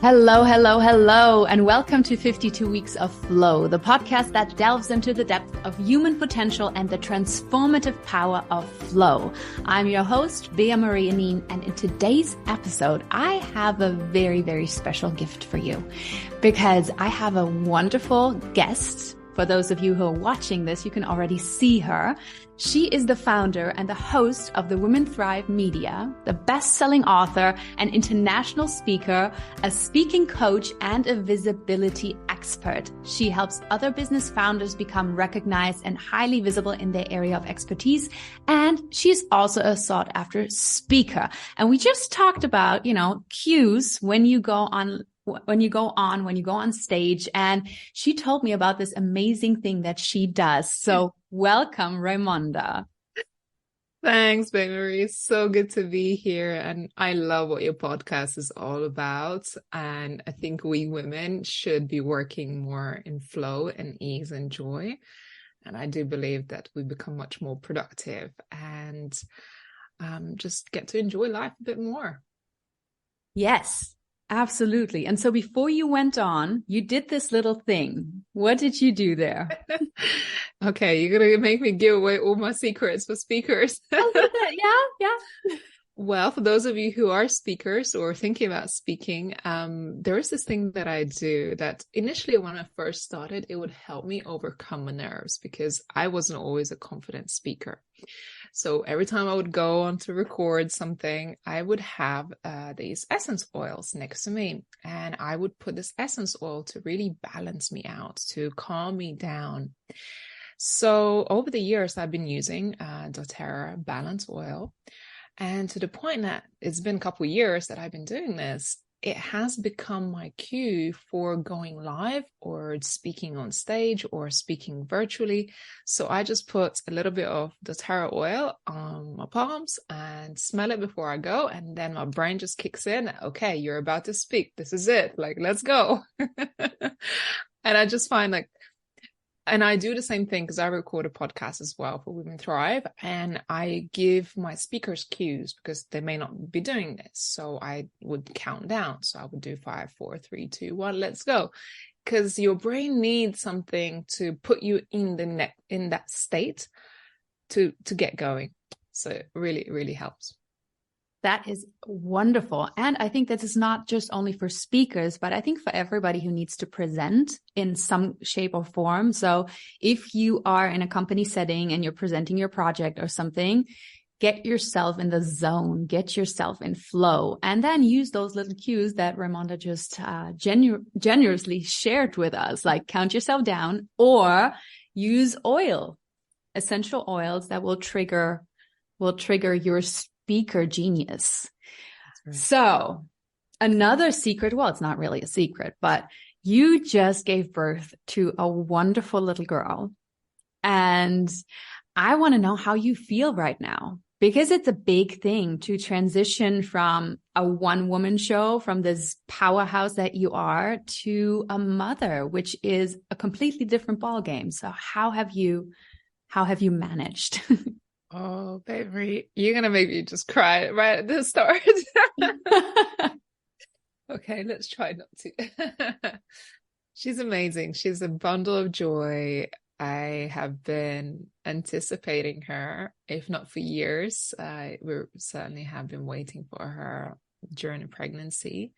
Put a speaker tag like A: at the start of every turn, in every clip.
A: Hello, hello, hello, and welcome to 52 Weeks of Flow, the podcast that delves into the depth of human potential and the transformative power of flow. I'm your host, Bea-Marie, and in today's episode, I have a very, very special gift for you because I have a wonderful guest. For those of you who are watching this, you can already see her. She is the founder and the host of the Women Thrive Media, the best-selling author, an international speaker, a speaking coach, and a visibility expert. She helps other business founders become recognized and highly visible in their area of expertise. And she's also a sought-after speaker. And we just talked about, cues when you go on stage, and she told me about this amazing thing that she does. So welcome, Raimonda.
B: Thanks, Bea-Marie. So good to be here. And I love what your podcast is all about. And I think we women should be working more in flow and ease and joy. And I do believe that we become much more productive and just get to enjoy life a bit more.
A: Yes. Absolutely. And so before you went on, you did this little thing. What did you do there?
B: Okay, you're going to make me give away all my secrets for speakers.
A: A little bit. Yeah.
B: Well, for those of you who are speakers or thinking about speaking, there is this thing that I do that initially when I first started, it would help me overcome my nerves because I wasn't always a confident speaker. So every time I would go on to record something, I would have these essence oils next to me. And I would put this essence oil to really balance me out, to calm me down. So over the years, I've been using doTERRA Balance Oil. And to the point that it's been a couple of years that I've been doing this, it has become my cue for going live or speaking on stage or speaking virtually. So I just put a little bit of doTERRA oil on my palms and smell it before I go. And then my brain just kicks in. Okay, you're about to speak. This is it. Let's go. And I just find and I do the same thing because I record a podcast as well for Women Thrive, and I give my speakers cues because they may not be doing this. So I would count down. So I would do 5, 4, 3, 2, 1, let's go. Because your brain needs something to put you in that state to get going. So it really, really helps.
A: That is wonderful. And I think that is not just only for speakers, but I think for everybody who needs to present in some shape or form. So if you are in a company setting and you're presenting your project or something, get yourself in the zone, get yourself in flow, and then use those little cues that Raimonda just generously shared with us, like count yourself down or use essential oils that will trigger your speaker genius. Right. So another secret, well, it's not really a secret, but you just gave birth to a wonderful little girl. And I want to know how you feel right now, because it's a big thing to transition from a one-woman show, from this powerhouse that you are, to a mother, which is a completely different ballgame. So how have you managed?
B: Oh, Bea-Marie, you're going to make me just cry right at the start. Okay, let's try not to. She's amazing. She's a bundle of joy. I have been anticipating her, if not for years. We certainly have been waiting for her during the pregnancy.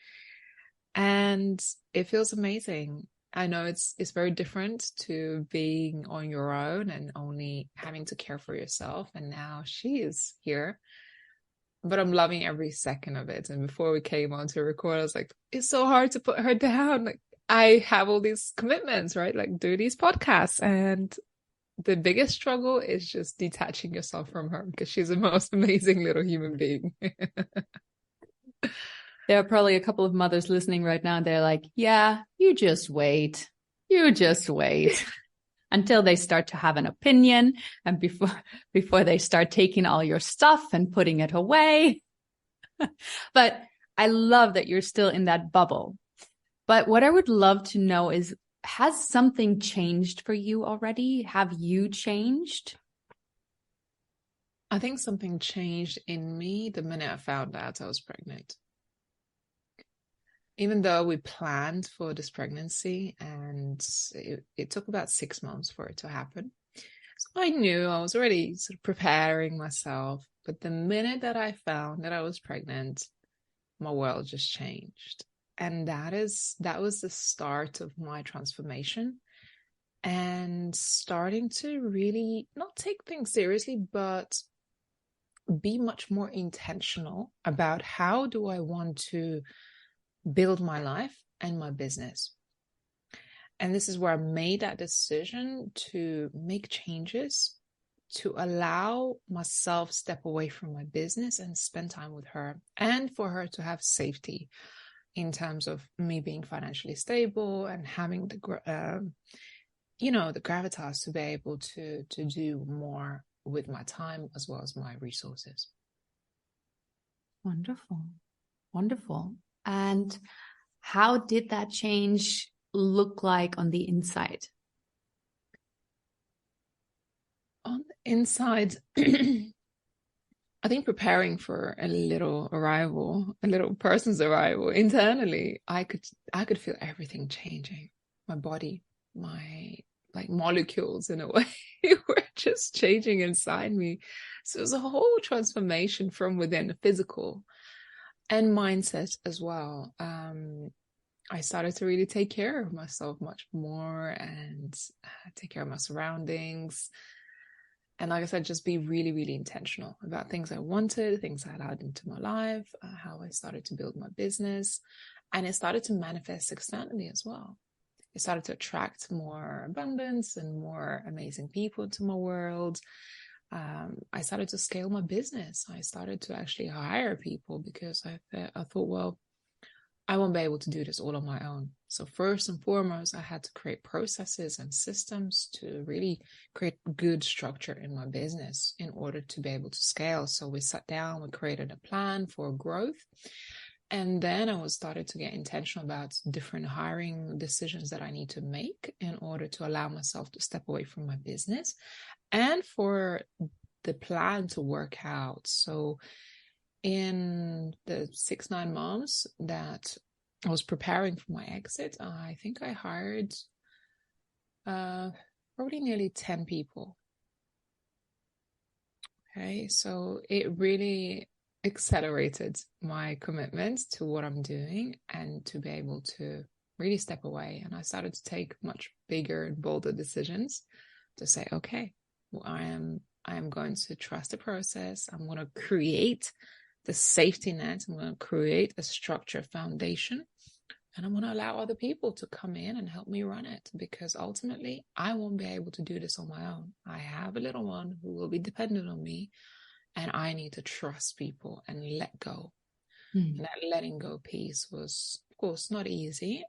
B: And it feels amazing. I know it's very different to being on your own and only having to care for yourself. And now she is here, but I'm loving every second of it. And before we came on to record, I was like, it's so hard to put her down. I have all these commitments, right? Do these podcasts. And the biggest struggle is just detaching yourself from her because she's the most amazing little human being.
A: There are probably a couple of mothers listening right now. They're like, yeah, you just wait until they start to have an opinion. And before they start taking all your stuff and putting it away. But I love that you're still in that bubble. But what I would love to know is, has something changed for you already? Have you changed?
B: I think something changed in me the minute I found out I was pregnant. even though we planned for this pregnancy, and it took about 6 months for it to happen. So I knew I was already sort of preparing myself. But the minute that I found that I was pregnant, my world just changed. And that was the start of my transformation, and starting to really not take things seriously, but be much more intentional about how do I want to build my life and my business. And this is where I made that decision to make changes to allow myself step away from my business and spend time with her, and for her to have safety in terms of me being financially stable and having the gravitas to be able to do more with my time as well as my resources.
A: Wonderful. Wonderful. And how did that change look like on the inside?
B: On the inside, I think preparing for a little person's arrival internally, I could feel everything changing. My body, my molecules in a way were just changing inside me. So it was a whole transformation from within, the physical and mindset as well. I started to really take care of myself much more, and take care of my surroundings. And like I said, just be really, really intentional about things I wanted, things I allowed into my life, how I started to build my business. And it started to manifest externally as well. It started to attract more abundance and more amazing people to my world. I started to scale my business. I started to actually hire people because I thought, well, I won't be able to do this all on my own. So first and foremost, I had to create processes and systems to really create good structure in my business in order to be able to scale. So we sat down, we created a plan for growth. And then I started to get intentional about different hiring decisions that I need to make in order to allow myself to step away from my business and for the plan to work out. So in the 6-9 months that I was preparing for my exit, I think I hired probably nearly 10 people. Okay, so it really accelerated my commitment to what I'm doing and to be able to really step away. And I started to take much bigger and bolder decisions to say, okay, well, I am going to trust the process. I'm going to create the safety net. I'm going to create a structure foundation, and I'm going to allow other people to come in and help me run it, because ultimately I won't be able to do this on my own. I have a little one who will be dependent on me, and I need to trust people and let go. And that letting go piece was, of course, not easy,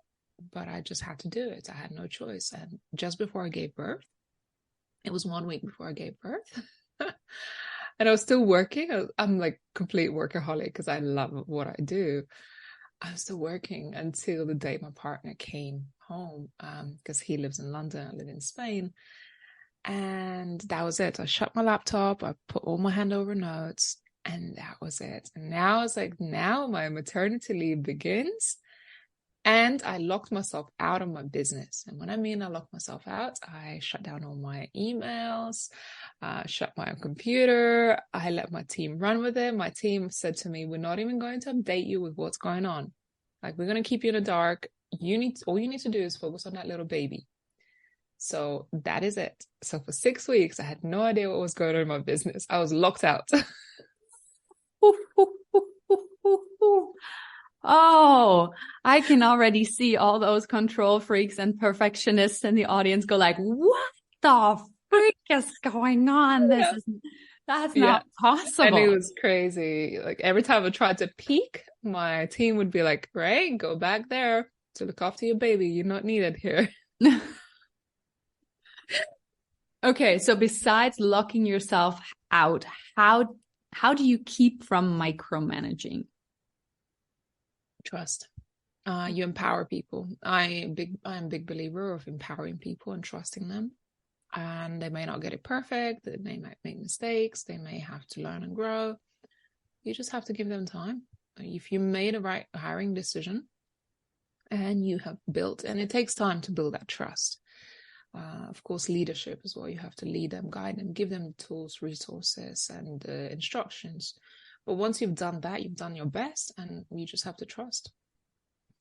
B: but I just had to do it. I had no choice. And just before I gave birth, it was 1 week before I gave birth. And I was still working. I'm like complete workaholic because I love what I do. I was still working until the day my partner came home, because he lives in London, I live in Spain. And that was it. I shut my laptop, I put all my handover notes, and that was it. And now it's like, now my maternity leave begins. And I locked myself out of my business. And when I mean I locked myself out, I shut down all my emails, shut my computer. I let my team run with it. My team said to me, we're not even going to update you with what's going on. Like, we're going to keep you in the dark. All you need to do is focus on that little baby. So that is it. So for 6 weeks, I had no idea what was going on in my business. I was locked out.
A: Oh, I can already see all those control freaks and perfectionists in the audience go like, what the freak is going on? That's not possible.
B: And it was crazy. Like, every time I tried to peek, my team would be like, Ray, go back there to look after your baby. You're not needed here.
A: Okay, so besides locking yourself out, how do you keep from micromanaging?
B: Trust. You empower people. I'm a big believer of empowering people and trusting them. And they may not get it perfect. They might make mistakes. They may have to learn and grow. You just have to give them time. If you made a right hiring decision, and you have built, and it takes time to build that trust. Of course, leadership as well. You have to lead them, guide them, give them tools, resources, and instructions. But once you've done that, you've done your best, and you just have to trust,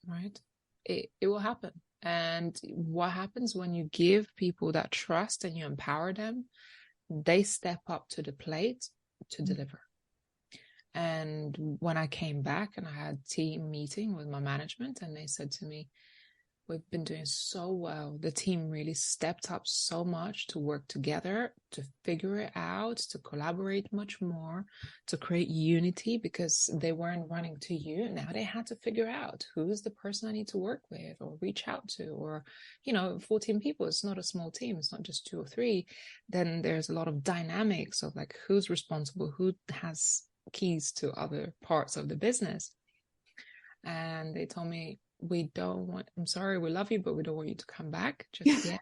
B: right? It will happen. And what happens when you give people that trust and you empower them, they step up to the plate to deliver. And when I came back and I had a team meeting with my management, and they said to me, we've been doing so well. The team really stepped up so much to work together, to figure it out, to collaborate much more, to create unity, because they weren't running to you. Now they had to figure out who's the person I need to work with or reach out to, or, 14 people. It's not a small team. It's not just 2 or 3. Then there's a lot of dynamics of like who's responsible, who has keys to other parts of the business. And they told me, I'm sorry, we love you, but we don't want you to come back just yet.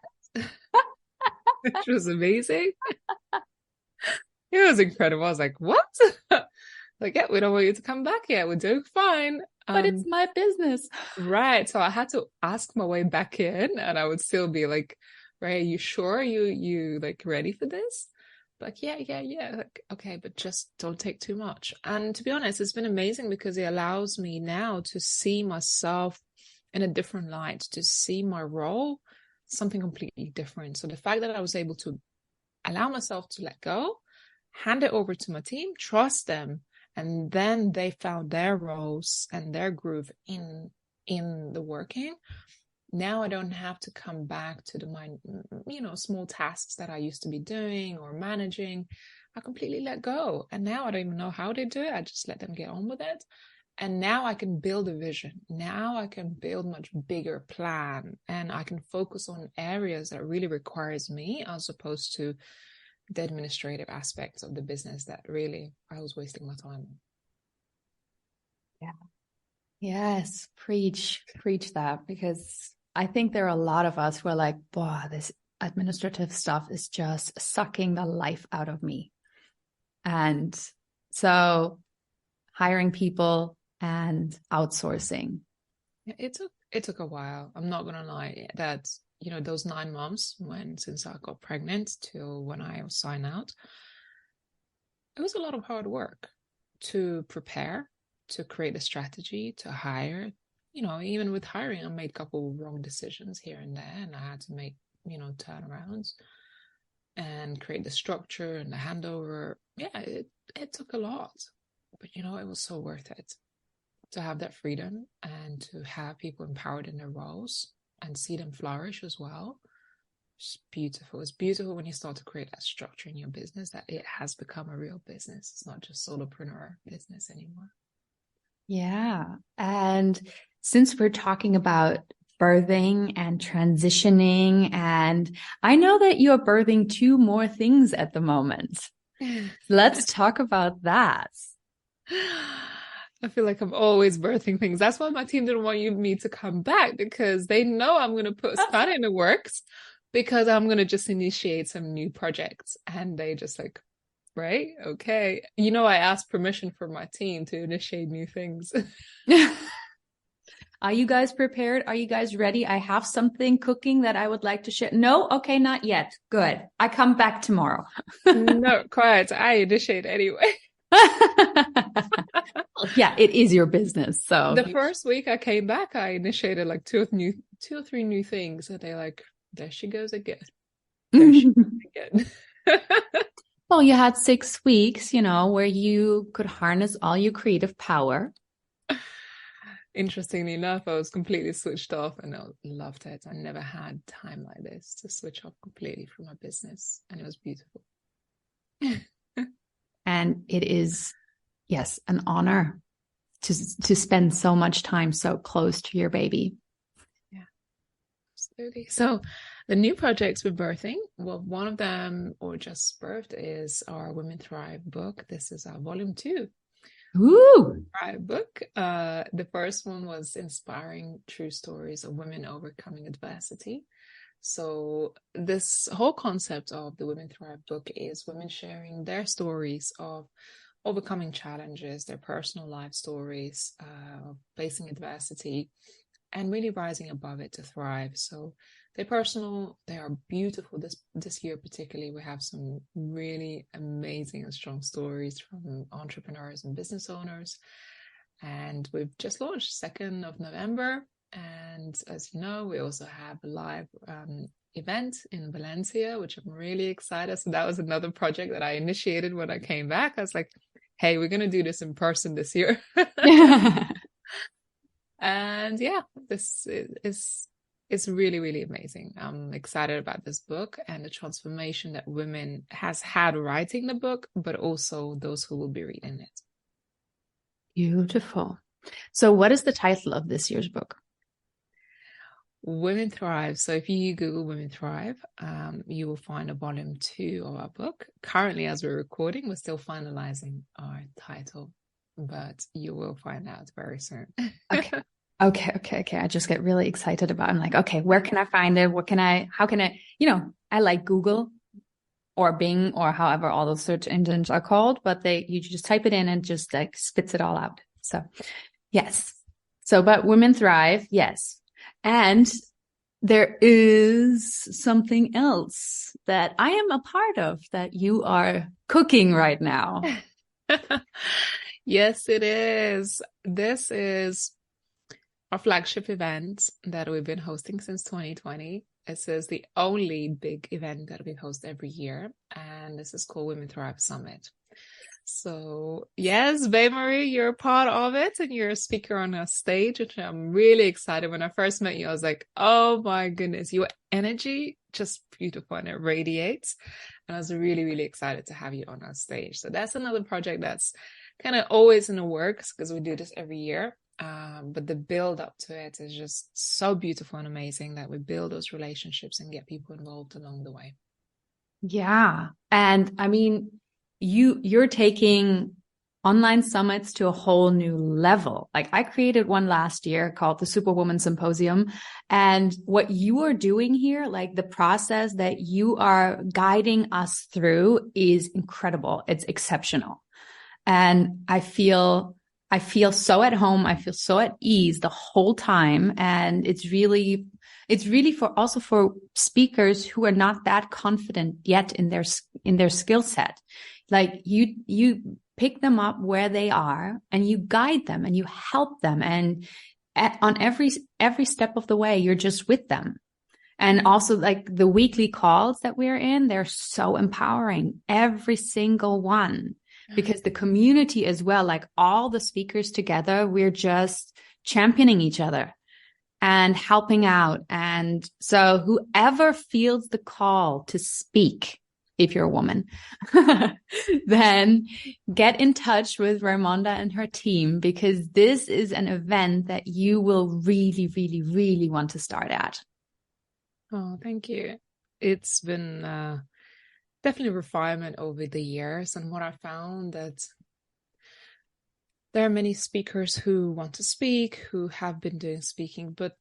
B: Which was amazing. It was incredible. I was like, what? Like, yeah, we don't want you to come back yet. We're doing fine.
A: But it's my business.
B: Right. So I had to ask my way back in, and I would still be like, right, are you sure you like ready for this? Like, yeah. Like, okay, but just don't take too much. And to be honest, it's been amazing because it allows me now to see myself in a different light, to see my role something completely different. So the fact that I was able to allow myself to let go, hand it over to my team, trust them, and then they found their roles and their groove in the working. Now I don't have to come back to the small tasks that I used to be doing or managing. I completely let go. And now I don't even know how they do it. I just let them get on with it. And now I can build a vision. Now I can build much bigger plan, and I can focus on areas that really requires me, as opposed to the administrative aspects of the business that really I was wasting my time on.
A: Yeah. Yes. Preach that, because I think there are a lot of us who are like, wow, this administrative stuff is just sucking the life out of me. And so hiring people and outsourcing.
B: It took a while. I'm not gonna lie. That those 9 months since I got pregnant till when I was signed out, it was a lot of hard work to prepare, to create a strategy, to hire. Even with hiring, I made a couple of wrong decisions here and there, and I had to make turnarounds and create the structure and the handover. Yeah, it took a lot, but it was so worth it. To have that freedom and to have people empowered in their roles and see them flourish as well. It's beautiful. It's beautiful when you start to create that structure in your business, that it has become a real business. It's not just solopreneur business anymore.
A: Yeah. And since we're talking about birthing and transitioning, and I know that you're birthing 2 more things at the moment. Let's talk about that.
B: I feel like I'm always birthing things. That's why my team didn't want me to come back, because they know I'm going to put a spanner in the works, because I'm going to just initiate some new projects. And they just like, right? Okay. I asked permission from my team to initiate new things.
A: Are you guys prepared? Are you guys ready? I have something cooking that I would like to share. No? Okay, not yet. Good. I come back tomorrow.
B: No, quiet. I initiate anyway.
A: Yeah, it is your business. So
B: the first week I came back, I initiated like 2 or 3 new things, and they're like, there she goes again. There she goes again.
A: Well, you had 6 weeks, where you could harness all your creative power.
B: Interestingly enough, I was completely switched off, and I loved it. I never had time like this to switch off completely from my business, and it was beautiful.
A: And it is, yes, an honor to spend so much time so close to your baby.
B: Yeah, absolutely. So the new projects we're birthing, well, one of them, or just birthed, is our Women Thrive book. This is our volume 2.
A: Ooh.
B: Thrive book. The first one was inspiring true stories of women overcoming adversity. So this whole concept of the Women Thrive book is women sharing their stories of overcoming challenges, their personal life stories, facing adversity, and really rising above it to thrive. So they're personal, they are beautiful. This year particularly, we have some really amazing and strong stories from entrepreneurs and business owners. And we've just launched 2nd of November. And as you know, we also have a live event in Valencia, which I'm really excited. So that was another project that I initiated when I came back. I was like, hey, we're going to do this in person this year. And yeah, this is really, really amazing. I'm excited about this book and the transformation that women has had writing the book, but also those who will be reading it.
A: Beautiful. So what is the title of this year's book?
B: Women Thrive. So if you Google Women Thrive, you will find a volume 2 of our book. Currently, as we're recording, we're still finalizing our title, but you will find out very soon.
A: Okay. I just get really excited about it. I'm like, okay, where can I find it? How can I, I like Google or Bing or however all those search engines are called, but you just type it in and just like spits it all out. So yes. So, but Women Thrive. Yes. And there is something else that I am a part of that you are cooking right now.
B: Yes, it is. This is our flagship event that we've been hosting since 2020. This is the only big event that we host every year, and this is called Women Thrive Summit. So yes, Bea-Marie, you're a part of it, and you're a speaker on a stage, which I'm really excited. When I first met you, I was like, oh my goodness, your energy, just beautiful, and it radiates. And I was really, really excited to have you on our stage. So that's another project that's kind of always in the works because we do this every year. But the build up to it is just so beautiful and amazing that we build those relationships and get people involved along the way.
A: Yeah. And I mean, you're taking online summits to a whole new level. Like I created one last year called the Superwoman Symposium. And what you are doing here, like the process that you are guiding us through is incredible. It's exceptional. And I feel so at home. I feel so at ease the whole time. And it's really for speakers who are not that confident yet in their skill set. Like you pick them up where they are and you guide them and you help them. And on every step of the way, you're just with them. And also like the weekly calls that we're in, they're so empowering, every single one. Because the community as well, like all the speakers together, we're just championing each other and helping out. And so whoever feels the call to speak, if you're a woman, then get in touch with Raimonda and her team, because this is an event that you will really, really, really want to start at.
B: Oh, thank you. It's been definitely refinement over the years. And what I found that there are many speakers who want to speak, who have been doing speaking, but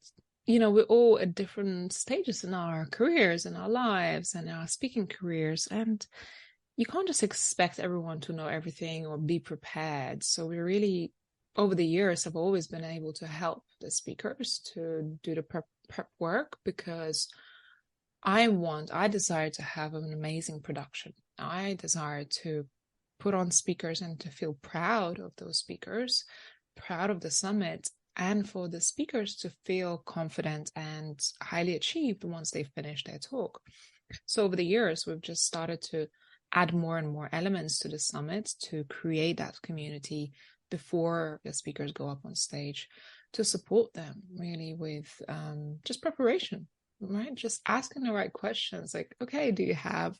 B: we're all at different stages in our careers, in our lives, and our speaking careers. And you can't just expect everyone to know everything or be prepared. So we really, over the years, have always been able to help the speakers to do the prep work, because I desire to have an amazing production. I desire to put on speakers and to feel proud of those speakers, proud of the summit, and for the speakers to feel confident and highly achieved once they finish their talk. So over the years, we've just started to add more and more elements to the summit to create that community before the speakers go up on stage, to support them really with just preparation. Right? Just asking the right questions. Like, okay, do you have,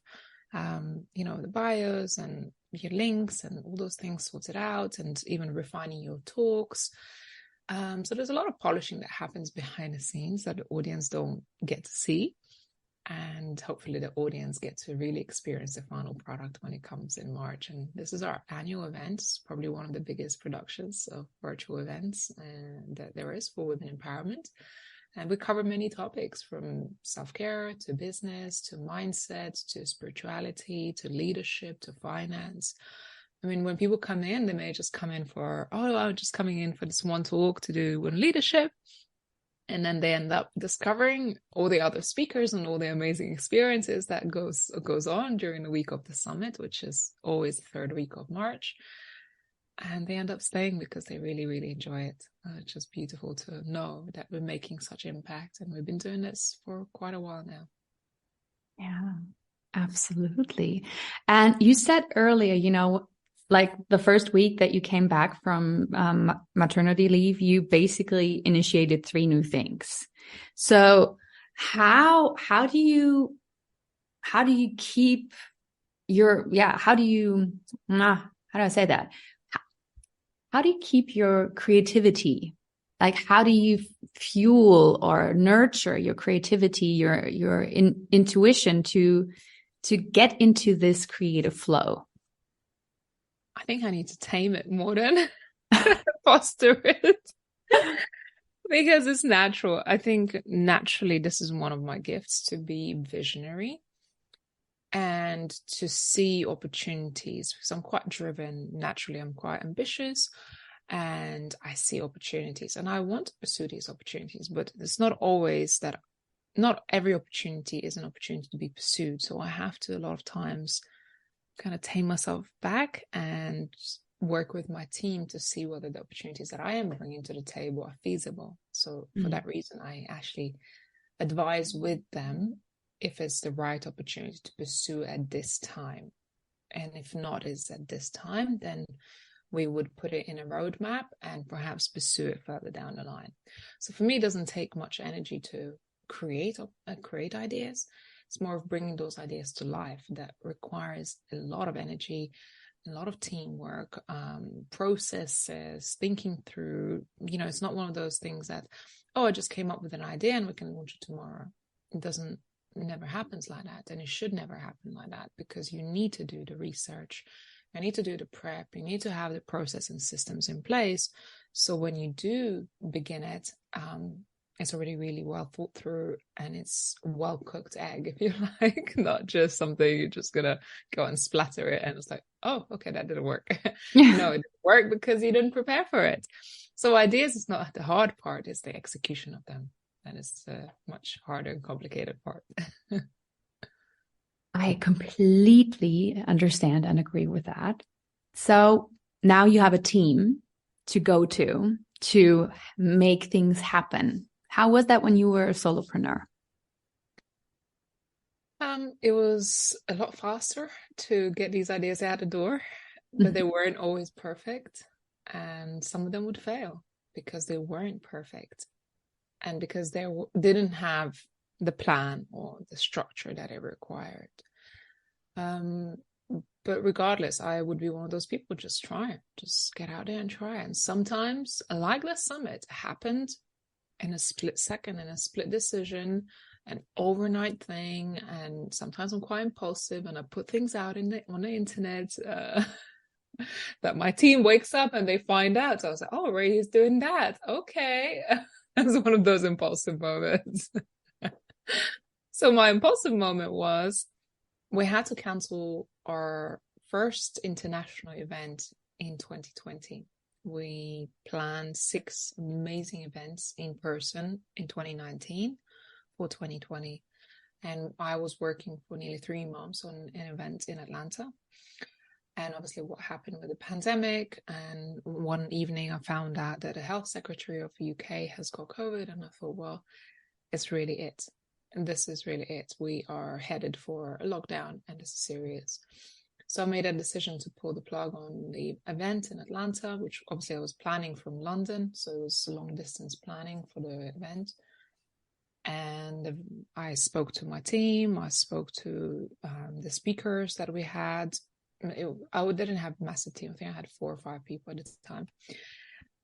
B: the bios and your links and all those things sorted out, and even refining your talks. So there's a lot of polishing that happens behind the scenes that the audience don't get to see. And hopefully the audience get to really experience the final product when it comes in March. And this is our annual event. It's probably one of the biggest productions of virtual events that there is for women empowerment. And we cover many topics, from self-care to business, to mindset, to spirituality, to leadership, to finance. I mean, when people come in, they may just come in for, I'm just coming in for this one talk to do on leadership. And then they end up discovering all the other speakers and all the amazing experiences that goes on during the week of the summit, which is always the third week of March. And they end up staying because they really, really enjoy it. It's just beautiful to know that we're making such impact. And we've been doing this for quite a while now.
A: Yeah, absolutely. And you said earlier, like the first week that you came back from maternity leave, you basically initiated 3 new things. So how do you keep your, how do I say that? How do you keep your creativity? Like, how do you fuel or nurture your creativity, your intuition to get into this creative flow?
B: I think I need to tame it more than foster it because it's natural. I think naturally this is one of my gifts, to be visionary and to see opportunities, because I'm quite driven. Naturally, I'm quite ambitious and I see opportunities and I want to pursue these opportunities, but it's not always that. Not every opportunity is an opportunity to be pursued. So I have to, a lot of times, kind of tame myself back and work with my team to see whether the opportunities that I am bringing to the table are feasible. So for that reason, I actually advise with them if it's the right opportunity to pursue at this time. And if not is at this time, then we would put it in a roadmap and perhaps pursue it further down the line. So for me, it doesn't take much energy to create ideas. It's more of bringing those ideas to life that requires a lot of energy, a lot of teamwork, processes, thinking through. It's not one of those things that, I just came up with an idea and we can launch it tomorrow. It never happens like that, and it should never happen like that, because you need to do the research, you need to do the prep, you need to have the process and systems in place. So when you do begin it, it's already really well thought through, and it's a well-cooked egg, if you like, not just something you're just going to go and splatter it. And it's like, oh, okay, that didn't work. No, it didn't work because you didn't prepare for it. So ideas is not the hard part, it's the execution of them. That is the much harder and complicated part.
A: I completely understand and agree with that. So now you have a team to go to make things happen. How was that when you were a solopreneur?
B: It was a lot faster to get these ideas out the door, but they weren't always perfect. And some of them would fail because they weren't perfect and because they didn't have the plan or the structure that it required. But regardless, I would be one of those people, just get out there and try. And sometimes, like the summit, happened in a split second, in a split decision, an overnight thing. And sometimes I'm quite impulsive and I put things out on the internet that my team wakes up and they find out. So I was like, oh, Ray is doing that. Okay. It's one of those impulsive moments. So my impulsive moment was, we had to cancel our first international event in 2020. We planned 6 amazing events in person in 2019 for 2020. And I was working for nearly 3 months on an event in Atlanta. And obviously what happened with the pandemic. And one evening I found out that the health secretary of the UK has got COVID. And I thought, well, it's really it. And this is really it. We are headed for a lockdown and this is serious. So I made a decision to pull the plug on the event in Atlanta, which obviously I was planning from London. So it was long distance planning for the event. And I spoke to my team. I spoke to the speakers that we had. I didn't have a massive team. I think I had 4 or 5 people at the time.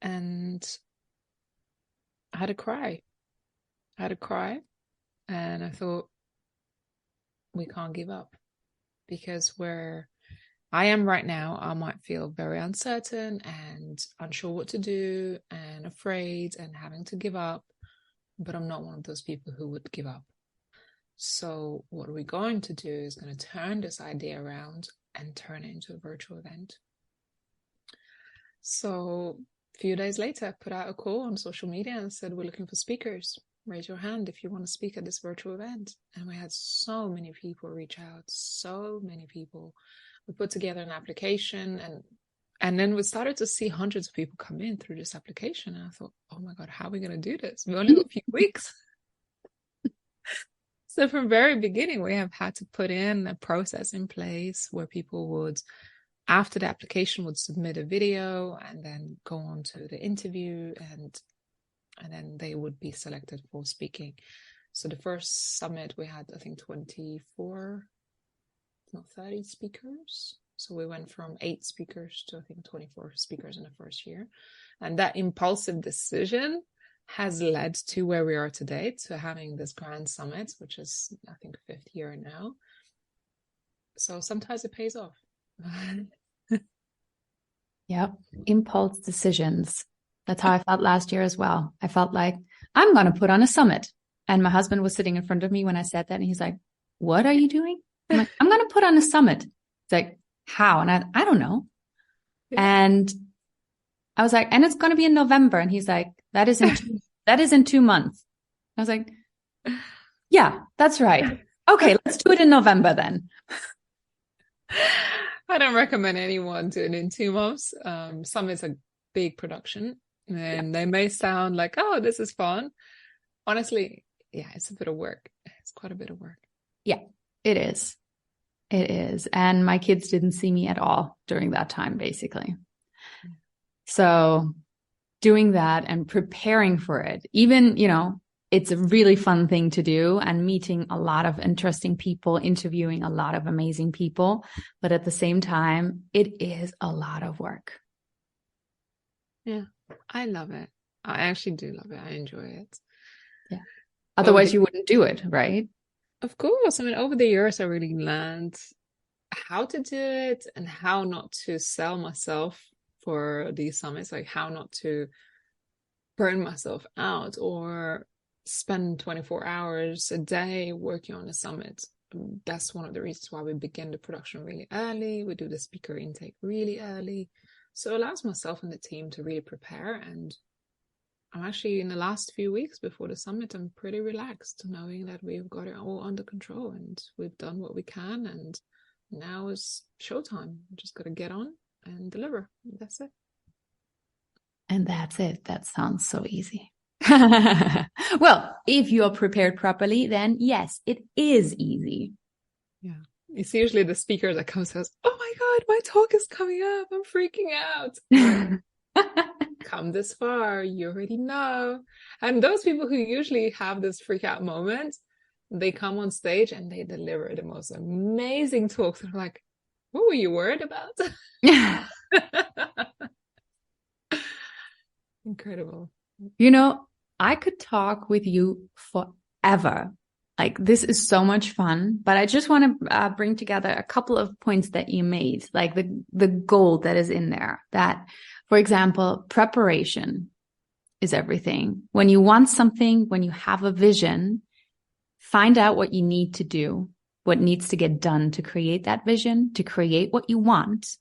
B: And I had to cry. And I thought, we can't give up, because where I am right now, I might feel very uncertain and unsure what to do and afraid and having to give up, but I'm not one of those people who would give up. So what we're going to do is going to turn this idea around and turn it into a virtual event. So few days later, I put out a call on social media and said, we're looking for speakers. Raise your hand if you want to speak at this virtual event. And we had so many people reach out, so many people. We put together an application, and then we started to see hundreds of people come in through this application. And I thought, oh my God, how are we going to do this? We only got a few weeks. So from very beginning, we have had to put in a process in place where people would, after the application, would submit a video and then go on to the interview, and then they would be selected for speaking. So the first summit, we had, I think, 30 speakers. So we went from 8 speakers to, I think, 24 speakers in the first year. And that impulsive decision has led to where we are today, to having this grand summit, which is, I think, 5th year now. So sometimes it pays off.
A: Yep. Impulse decisions. That's how I felt last year as well. I felt like, I'm going to put on a summit. And my husband was sitting in front of me when I said that. And he's like, what are you doing? I'm like, I'm going to put on a summit. It's like, how? And I don't know. Yeah. And I was like, and it's going to be in November. And he's like, that is in 2 months. I was like, yeah, that's right. Okay, let's do it in November then.
B: I don't recommend anyone doing it in 2 months. Summit's a big production, and they may sound like, oh, this is fun. Honestly, yeah, it's a bit of work. It's quite a bit of work.
A: Yeah, it is. It is. And my kids didn't see me at all during that time, basically. So doing that and preparing for it, even, it's a really fun thing to do, and meeting a lot of interesting people, interviewing a lot of amazing people. But at the same time, it is a lot of work.
B: Yeah, I love it. I actually do love it. I enjoy it.
A: Yeah. Otherwise, you wouldn't do it, right?
B: Of course. I mean, over the years, I really learned how to do it and how not to sell myself for these summits, like how not to burn myself out or spend 24 hours a day working on a summit. That's one of the reasons why we begin the production really early. We do the speaker intake really early. So it allows myself and the team to really prepare. And I'm actually, in the last few weeks before the summit, I'm pretty relaxed knowing that we've got it all under control and we've done what we can. And now is showtime. We just got to get on and deliver. That's it.
A: And that's it. That sounds so easy. Well, if you're prepared properly, then yes, it is easy.
B: Yeah. It's usually the speaker that comes and says, oh my God, my talk is coming up. I'm freaking out. Come this far, you already know. And those people who usually have this freak out moment, they come on stage and they deliver the most amazing talks. They're like, what were you worried about? Incredible.
A: I could talk with you forever. Like, this is so much fun, but I just want to bring together a couple of points that you made, like the gold that is in there. That, for example, preparation is everything. When you want something, when you have a vision, find out what you need to do, what needs to get done to create that vision, to create what you want,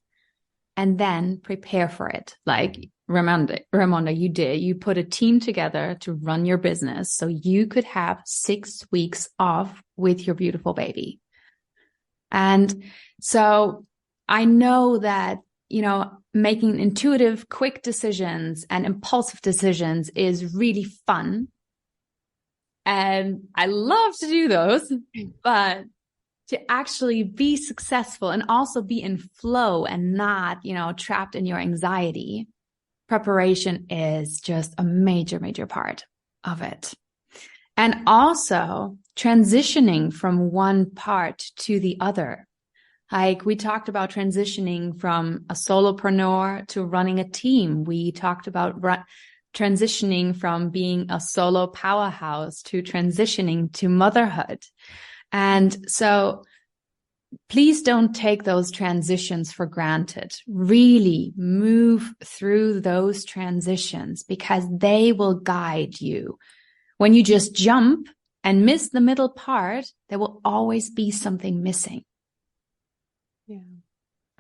A: and then prepare for it. Like Raimonda, you put a team together to run your business so you could have 6 weeks off with your beautiful baby. And so I know that, making intuitive, quick decisions and impulsive decisions is really fun. And I love to do those, but to actually be successful and also be in flow and not, trapped in your anxiety, preparation is just a major, major part of it. And also transitioning from one part to the other. Like, we talked about transitioning from a solopreneur to running a team. We talked about transitioning from being a solo powerhouse to transitioning to motherhood. And so please don't take those transitions for granted. Really move through those transitions, because they will guide you. When you just jump and miss the middle part, there will always be something missing.
B: Yeah,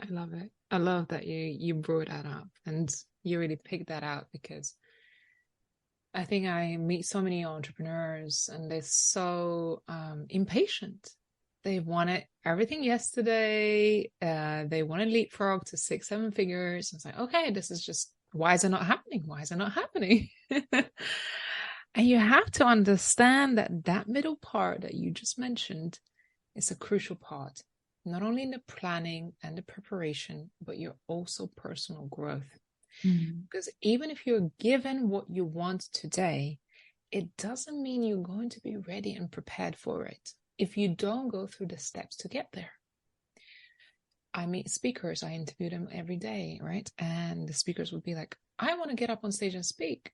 B: I love it. I love that you brought that up and you really picked that out, because I think I meet so many entrepreneurs and they're so impatient. They wanted everything yesterday. They want to leapfrog to 6, 7 figures. It's like, okay, this is just, why is it not happening? Why is it not happening? And you have to understand that that middle part that you just mentioned is a crucial part, not only in the planning and the preparation, but your also personal growth. Because even if you're given what you want today, it doesn't mean you're going to be ready and prepared for it if you don't go through the steps to get there. I meet speakers, I interview them every day, right? And the speakers would be like, I want to get up on stage and speak.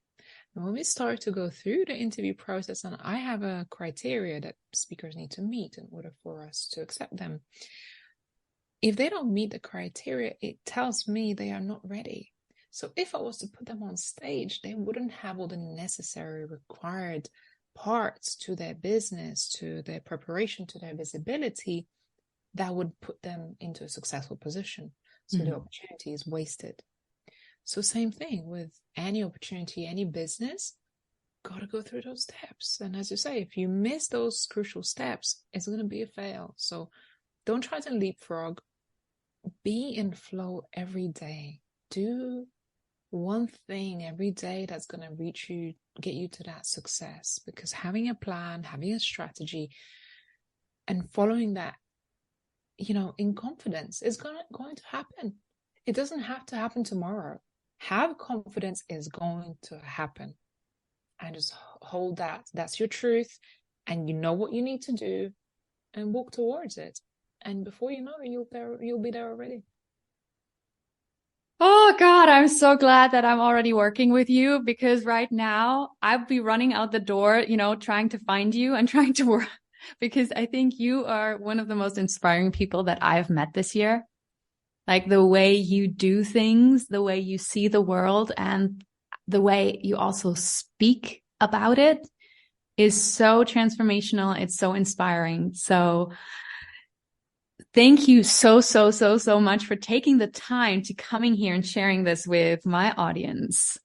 B: And when we start to go through the interview process, and I have a criteria that speakers need to meet in order for us to accept them. If they don't meet the criteria, it tells me they are not ready. So if I was to put them on stage, they wouldn't have all the necessary required parts to their business, to their preparation, to their visibility that would put them into a successful position. So the opportunity is wasted. So same thing with any opportunity, any business, got to go through those steps. And as you say, if you miss those crucial steps, it's going to be a fail. So don't try to leapfrog. Be in flow every day. Do one thing every day that's going to reach you, get you to that success. Because having a plan, having a strategy, and following that, in confidence is going to happen. It doesn't have to happen tomorrow. Have confidence is going to happen. And just hold that. That's your truth. And you know what you need to do and walk towards it. And before you know it, you'll be there already.
A: Oh God, I'm so glad that I'm already working with you, because right now I'll be running out the door, trying to find you and trying to work, because I think you are one of the most inspiring people that I've met this year. Like the way you do things, the way you see the world, and the way you also speak about it is so transformational. It's so inspiring. So thank you so much for taking the time to coming here and sharing this with my audience.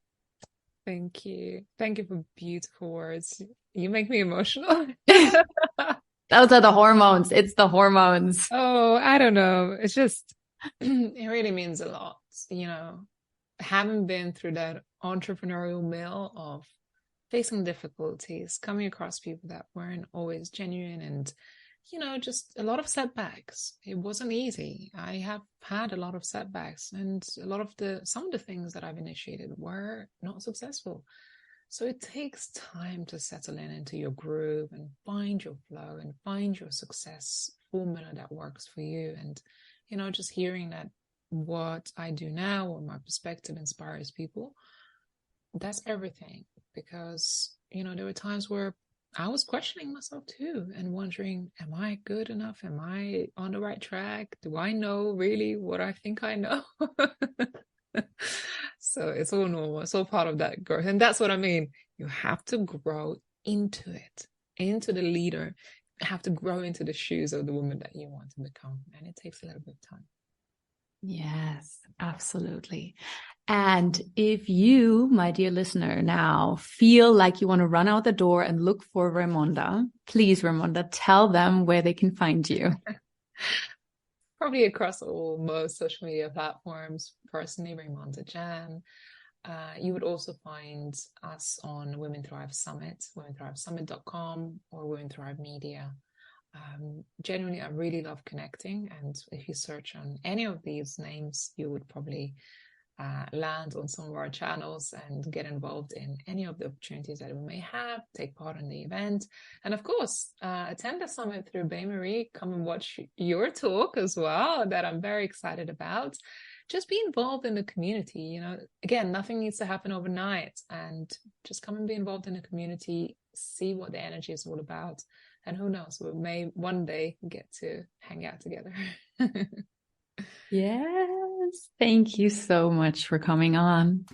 B: Thank you. Thank you for beautiful words. You make me emotional.
A: Those are the hormones. It's the hormones.
B: Oh, I don't know. It's just, it really means a lot. Having been through that entrepreneurial mill of facing difficulties, coming across people that weren't always genuine, and just a lot of setbacks. It wasn't easy. I have had a lot of setbacks, and some of the things that I've initiated were not successful. So it takes time to settle into your groove and find your flow and find your success formula that works for you. And, just hearing that what I do now or my perspective inspires people, that's everything. Because, there were times where I was questioning myself too and wondering, am I good enough? Am I on the right track? Do I know really what I think I know? So it's all normal. It's all part of that growth. And that's what I mean. You have to grow into it, into the leader. You have to grow into the shoes of the woman that you want to become. And it takes a little bit of time.
A: Yes, absolutely. And if you, my dear listener, now feel like you want to run out the door and look for Raimonda, please, Raimonda, tell them where they can find you.
B: Probably across most social media platforms. Personally, Raimonda Jan. You would also find us on Women Thrive Summit, womenthrivesummit.com, or Women Thrive Media. Genuinely, I really love connecting. And if you search on any of these names, you would probably land on some of our channels and get involved in any of the opportunities that we may have, take part in the event, and of course attend the summit through Bea-Marie. Come and watch your talk as well, that I'm very excited about. Just be involved in the community. Again, nothing needs to happen overnight, and just come and be involved in the community, see what the energy is all about, and who knows, we may one day get to hang out together.
A: Yes. Thank you so much for coming on.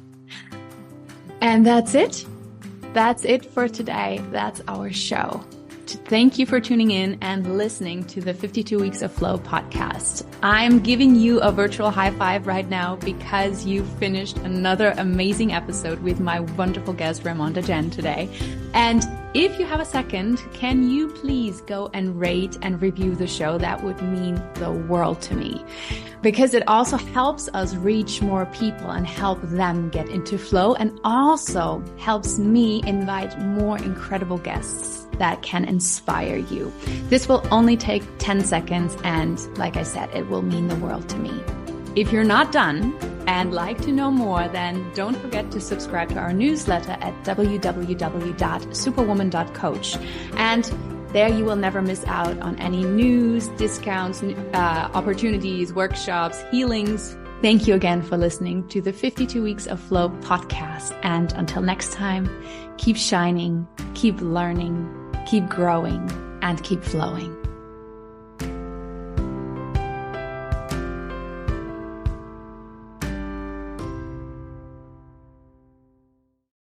A: And that's it. That's it for today. That's our show. Thank you for tuning in and listening to the 52 Weeks of Flow podcast. I'm giving you a virtual high five right now because you finished another amazing episode with my wonderful guest, Raimonda Jan, today. And if you have a second, can you please go and rate and review the show? That would mean the world to me, because it also helps us reach more people and help them get into flow, and also helps me invite more incredible guests that can inspire you. This will only take 10 seconds, and like I said, it will mean the world to me. If you're not done and like to know more, then don't forget to subscribe to our newsletter at www.superwoman.coach. And there you will never miss out on any news, discounts, opportunities, workshops, healings. Thank you again for listening to the 52 Weeks of Flow podcast. And until next time, keep shining, keep learning, keep growing, and keep flowing.